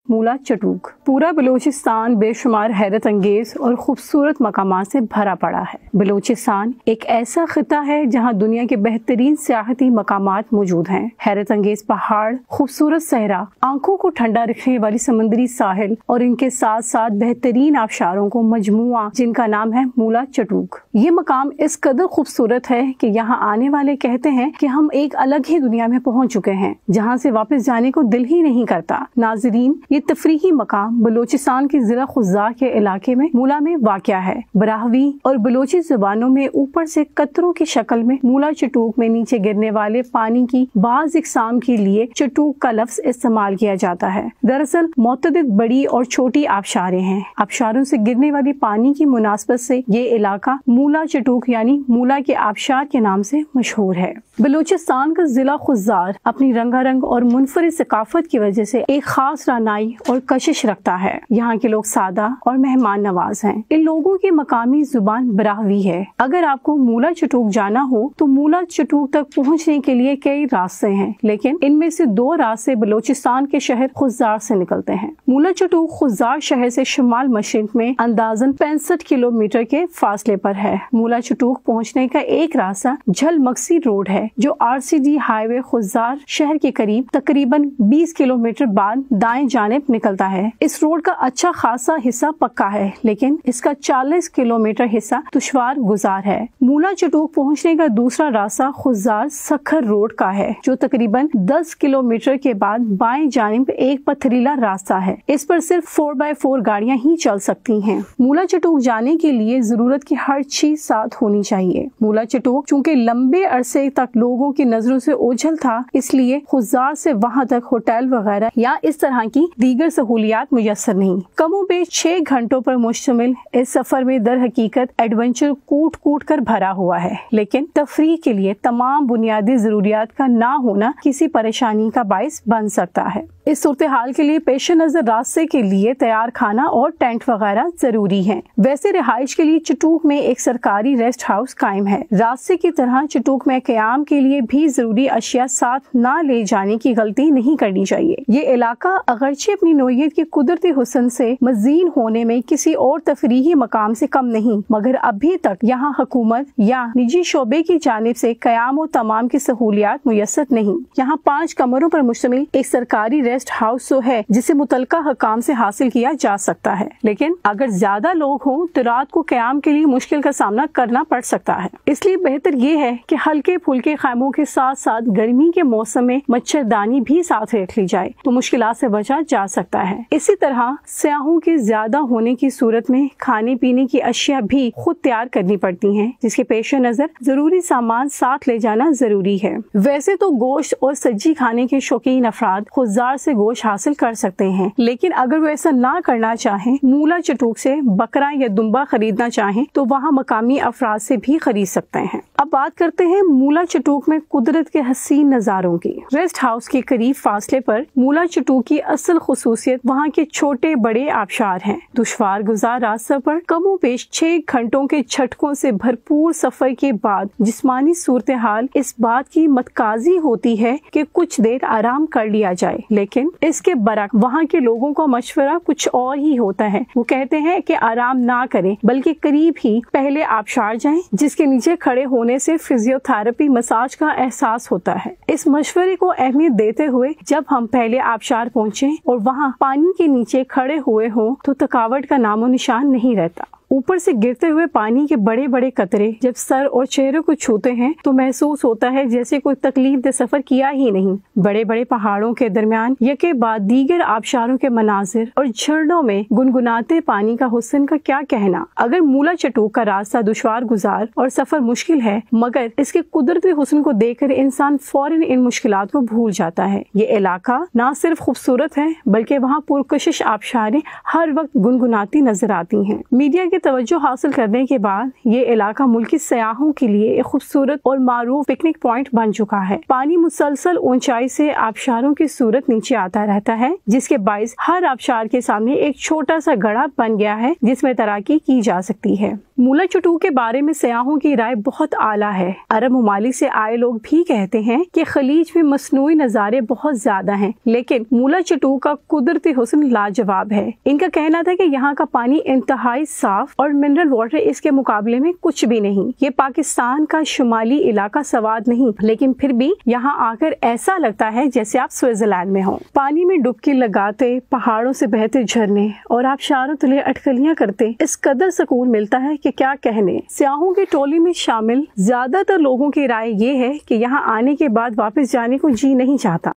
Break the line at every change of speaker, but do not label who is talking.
مولا چٹوک۔ پورا بلوچستان بے شمار حیرت انگیز اور خوبصورت مقامات سے بھرا پڑا ہے۔ بلوچستان ایک ایسا خطہ ہے جہاں دنیا کے بہترین سیاحتی مقامات موجود ہیں۔ حیرت انگیز پہاڑ، خوبصورت صحرا، آنکھوں کو ٹھنڈا رکھنے والی سمندری ساحل اور ان کے ساتھ ساتھ بہترین آبشاروں کو مجموعہ جن کا نام ہے مولا چٹوک۔ یہ مقام اس قدر خوبصورت ہے کہ یہاں آنے والے کہتے ہیں کہ ہم ایک الگ ہی دنیا میں پہنچ چکے ہیں جہاں سے واپس جانے کو دل ہی نہیں کرتا۔ ناظرین، یہ تفریحی مقام بلوچستان کے ضلع خضار کے علاقے میں مولا میں واقع ہے۔ براہوی اور بلوچی زبانوں میں اوپر سے قطروں کی شکل میں مولا چٹوک میں نیچے گرنے والے پانی کی بعض اقسام کے لیے چٹوک کا لفظ استعمال کیا جاتا ہے۔ دراصل متعدد بڑی اور چھوٹی آبشاریں ہیں۔ آبشاروں سے گرنے والی پانی کی مناسبت سے یہ علاقہ مولا چٹوک یعنی مولا کے آبشار کے نام سے مشہور ہے۔ بلوچستان کا ضلع خضار اپنی رنگا رنگ اور منفرد ثقافت کی وجہ سے ایک خاص رعنائی اور کشش رکھتا ہے۔ یہاں کے لوگ سادہ اور مہمان نواز ہیں۔ ان لوگوں کی مقامی زبان براہوی ہے۔ اگر آپ کو مولا چٹوک جانا ہو تو مولا چٹوک تک پہنچنے کے لیے کئی راستے ہیں، لیکن ان میں سے 2 راستے بلوچستان کے شہر خضار سے نکلتے ہیں۔ مولا چٹوک خضار شہر سے شمال مشرق میں اندازاً 65 کلومیٹر کے فاصلے پر ہے۔ مولا چٹوک پہنچنے کا ایک راستہ جھل مکسی روڈ ہے جو RCD ہائی وے خضار شہر کے قریب تقریباً 20 کلومیٹر بعد دائیں جانب نکلتا ہے۔ اس روڈ کا اچھا خاصا حصہ پکا ہے لیکن اس کا 40 کلومیٹر حصہ دشوار گزار ہے۔ مولا چٹوک پہنچنے کا دوسرا راستہ خضار سکھر روڈ کا ہے جو تقریباً 10 کلومیٹر کے بعد بائیں جانب ایک پتھریلا راستہ ہے۔ اس پر صرف 4x4 گاڑیاں ہی چل سکتی ہیں۔ مولا چٹوک جانے کے لیے ضرورت کی ہر چیز ساتھ ہونی چاہیے۔ مولا چٹوک چونکہ لمبے عرصے تک لوگوں کی نظروں سے اوجھل تھا، اس لیے خضار سے وہاں تک ہوٹل وغیرہ یا اس طرح کی دیگر سہولیات میسر نہیں۔ کم و بیش 6 گھنٹوں پر مشتمل اس سفر میں در حقیقت ایڈونچر کوٹ کوٹ کر بھرا ہوا ہے، لیکن تفریح کے لیے تمام بنیادی ضروریات کا نہ ہونا کسی پریشانی کا باعث بن سکتا ہے۔ اس صورتحال کے لیے پیش نظر راستے کے لیے تیار کھانا اور ٹینٹ وغیرہ ضروری ہیں۔ ویسے رہائش کے لیے چٹوک میں ایک سرکاری ریسٹ ہاؤس قائم ہے۔ راستے کی طرح چٹوک میں قیام کے لیے بھی ضروری اشیاء ساتھ نہ لے جانے کی غلطی نہیں کرنی چاہیے۔ یہ علاقہ اگرچہ اپنی نوعیت کے قدرتی حسن سے مزین ہونے میں کسی اور تفریحی مقام سے کم نہیں، مگر ابھی تک یہاں حکومت یا نجی شعبے کی جانب سے قیام و تمام کی سہولیات میسر نہیں۔ یہاں 5 کمروں پر مشتمل ایک سرکاری ریسٹ ہاؤس تو ہے جسے متعلقہ حکام سے حاصل کیا جا سکتا ہے، لیکن اگر زیادہ لوگ ہوں تو رات کو قیام کے لیے مشکل کا سامنا کرنا پڑ سکتا ہے۔ اس لیے بہتر یہ ہے کہ ہلکے پھلکے خیموں کے ساتھ ساتھ گرمی کے موسم میں مچھردانی بھی ساتھ رکھ لی جائے تو مشکلات سے بچا جا سکتا ہے۔ اسی طرح سیاحوں کے زیادہ ہونے کی صورت میں کھانے پینے کی اشیاء بھی خود تیار کرنی پڑتی ہیں، جس کے پیش نظر ضروری سامان ساتھ لے جانا ضروری ہے۔ ویسے تو گوشت اور سبزی کھانے کے شوقین افراد خضار سے گوشت حاصل کر سکتے ہیں، لیکن اگر وہ ایسا نہ کرنا چاہیں، مولا چٹوک سے بکرا یا دمبا خریدنا چاہیں تو وہاں مقامی افراد سے بھی خرید سکتے ہیں۔ اب بات کرتے ہیں مولا چٹوک میں قدرت کے حسین نظاروں کی۔ ریسٹ ہاؤس کے قریب فاصلے پر مولا چٹوک کی اصل خصوصیت وہاں کے چھوٹے بڑے آبشار ہیں۔ دشوار گزار راستہ پر کم و بیش 6 گھنٹوں کے جھٹکوں سے بھرپور سفر کے بعد جسمانی صورتحال اس بات کی متقاضی ہوتی ہے کہ کچھ دیر آرام کر لیا جائے، لیکن اس کے برعکس وہاں کے لوگوں کا مشورہ کچھ اور ہی ہوتا ہے۔ وہ کہتے ہیں کہ آرام نہ کریں بلکہ قریب ہی پہلے آبشار جائیں جس کے نیچے کھڑے ہونے سے فزیو تھراپی مساج کا احساس ہوتا ہے۔ اس مشورے کو اہمیت دیتے ہوئے جب ہم پہلے آبشار پہنچیں اور وہاں پانی کے نیچے کھڑے ہوئے ہوں تو تھکاوٹ کا نام و نشان نہیں رہتا۔ اوپر سے گرتے ہوئے پانی کے بڑے بڑے قطرے جب سر اور چہرے کو چھوتے ہیں تو محسوس ہوتا ہے جیسے کوئی تکلیف دہ سفر کیا ہی نہیں۔ بڑے بڑے پہاڑوں کے درمیان یکے بعد دیگر آبشاروں کے مناظر اور جھرنوں میں گنگناتے پانی کا حسن کا کیا کہنا۔ اگر مولا چٹوک کا راستہ دشوار گزار اور سفر مشکل ہے، مگر اس کے قدرتی حسن کو دیکھ کر انسان فوراً ان مشکلات کو بھول جاتا ہے۔ یہ علاقہ نہ صرف خوبصورت ہے بلکہ وہاں پرکشش آبشاریں ہر وقت گنگناتی نظر آتی ہیں۔ میڈیا کے توجہ حاصل کرنے کے بعد یہ علاقہ ملکی سیاحوں کے لیے ایک خوبصورت اور معروف پکنک پوائنٹ بن چکا ہے۔ پانی مسلسل اونچائی سے آبشاروں کی صورت نیچے آتا رہتا ہے، جس کے باعث ہر آبشار کے سامنے ایک چھوٹا سا گڑھا بن گیا ہے جس میں تیراکی کی جا سکتی ہے۔ مولا چٹو کے بارے میں سیاحوں کی رائے بہت اعلیٰ ہے۔ عرب ممالک سے آئے لوگ بھی کہتے ہیں کہ خلیج میں مصنوعی نظارے بہت زیادہ ہیں، لیکن مولا چٹو کا قدرتی حسن لاجواب ہے۔ ان کا کہنا تھا کہ یہاں کا پانی انتہائی صاف اور منرل واٹر اس کے مقابلے میں کچھ بھی نہیں۔ یہ پاکستان کا شمالی علاقہ سواد نہیں، لیکن پھر بھی یہاں آ کر ایسا لگتا ہے جیسے آپ سوئٹزرلینڈ میں ہوں۔ پانی میں ڈبکی لگاتے، پہاڑوں سے بہتے جھرنے اور آبشاروں تلے اٹکلیاں کرتے اس قدر سکون ملتا ہے کہ کیا کہنے۔ سیاحوں کی ٹولی میں شامل زیادہ تر لوگوں کی رائے یہ ہے کہ یہاں آنے کے بعد واپس جانے کو جی نہیں چاہتا۔